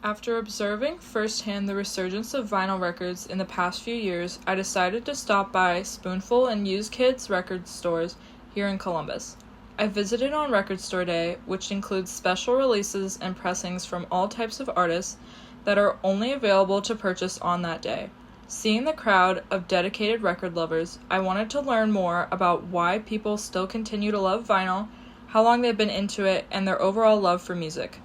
After observing firsthand the resurgence of vinyl records in the past few years, I decided to stop by Spoonful and Used Kids record stores here in Columbus. I visited on Record Store Day, which includes special releases and pressings from all types of artists that are only available to purchase on that day. Seeing the crowd of dedicated record lovers, I wanted to learn more about why people still continue to love vinyl, how long they've been into it, and their overall love for music.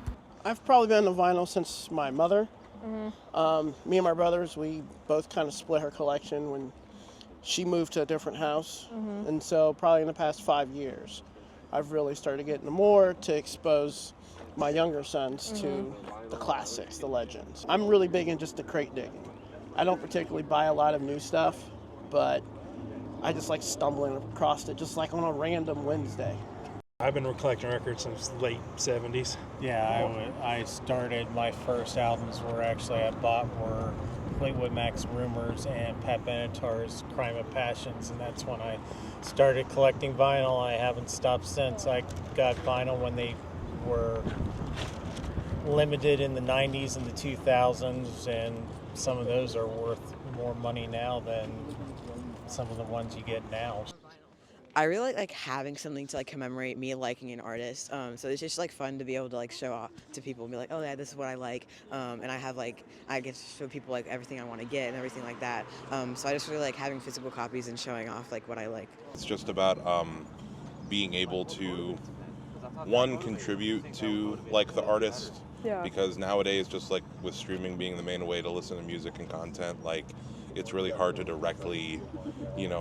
I've probably been into vinyl since my mother. Me and my brothers, we both kind of split her collection when she moved to a different house. And so probably in the past 5 years, I've really started getting more to expose my younger sons to the classics, the legends. I'm really big in just the crate digging. I don't particularly buy a lot of new stuff, but I just like stumbling across it just like on a random Wednesday. I've been collecting records since the late 70s. Yeah, I started, my first albums were actually I bought were Fleetwood Mac's Rumors and Pat Benatar's Crime of Passions, and that's when I started collecting vinyl. I haven't stopped since. I got vinyl when they were limited in the 90s and the 2000s, and some of those are worth more money now than some of the ones you get now. I really like having something to commemorate me liking an artist. So it's just fun to be able to show off to people and be like, oh yeah, this is what I like. And I have I get to show people everything I want to get and everything like that. So I just really like having physical copies and showing off what I like. It's just about being able to, one, contribute to the artist. Yeah. Because nowadays, just with streaming being the main way to listen to music and content, it's really hard to directly,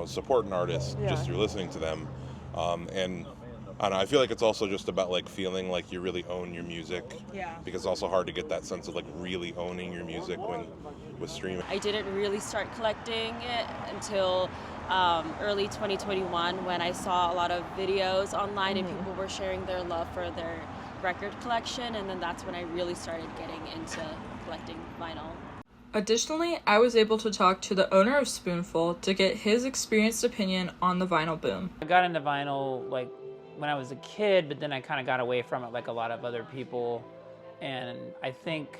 support an artist just through listening to them. And I don't know, I feel like it's also just about feeling like you really own your music. Yeah. Because it's also hard to get that sense of really owning your music with streaming. I didn't really start collecting it until early 2021 when I saw a lot of videos online and people were sharing their love for their record collection, and then that's when I really started getting into collecting vinyl. Additionally, I was able to talk to the owner of Spoonful to get his experienced opinion on the vinyl boom. I got into vinyl when I was a kid, but then I kind of got away from it like a lot of other people. And I think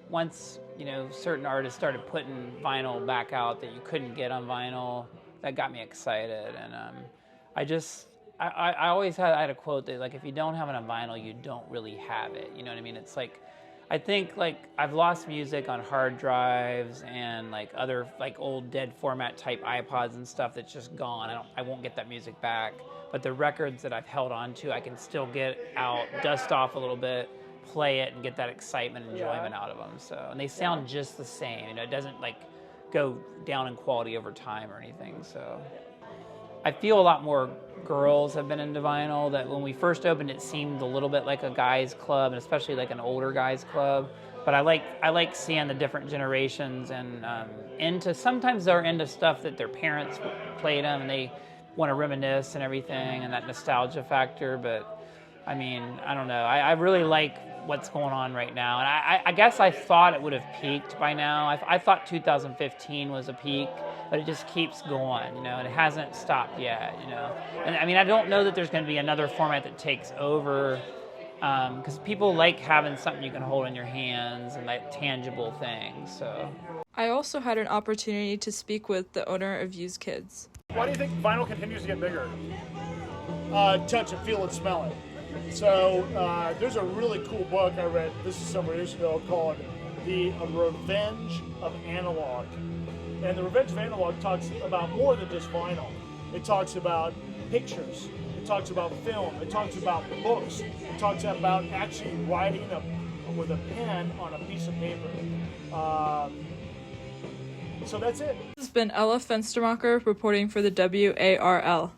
once, certain artists started putting vinyl back out that you couldn't get on vinyl, that got me excited. And I always had a quote that if you don't have it on vinyl, you don't really have it. You know what I mean? It's I think I've lost music on hard drives and other old dead format type iPods and stuff that's just gone. I won't get that music back. But the records that I've held on to, I can still get out, dust off a little bit, play it, and get that excitement and enjoyment out of them. So, and they sound just the same. It doesn't go down in quality over time or anything. So I feel a lot more girls have been into vinyl. That when we first opened, it seemed a little bit like a guys club, and especially an older guys club. But I like seeing the different generations and sometimes they're into stuff that their parents played them and they want to reminisce and everything and that nostalgia factor. But I mean, I don't know. I really like what's going on right now. And I guess I thought it would have peaked by now. I thought 2015 was a peak, but it just keeps going, and it hasn't stopped yet, And I mean, I don't know that there's going to be another format that takes over, because people like having something you can hold in your hands and tangible things, so. I also had an opportunity to speak with the owner of Used Kids. Why do you think vinyl continues to get bigger? Touch it, feel it, smell it. So there's a really cool book I read, this is several years ago, called The Revenge of Analog. And The Revenge of Analog talks about more than just vinyl. It talks about pictures, it talks about film, it talks about books, it talks about actually writing with a pen on a piece of paper. So that's it. This has been Ella Fenstermacher reporting for the WARL.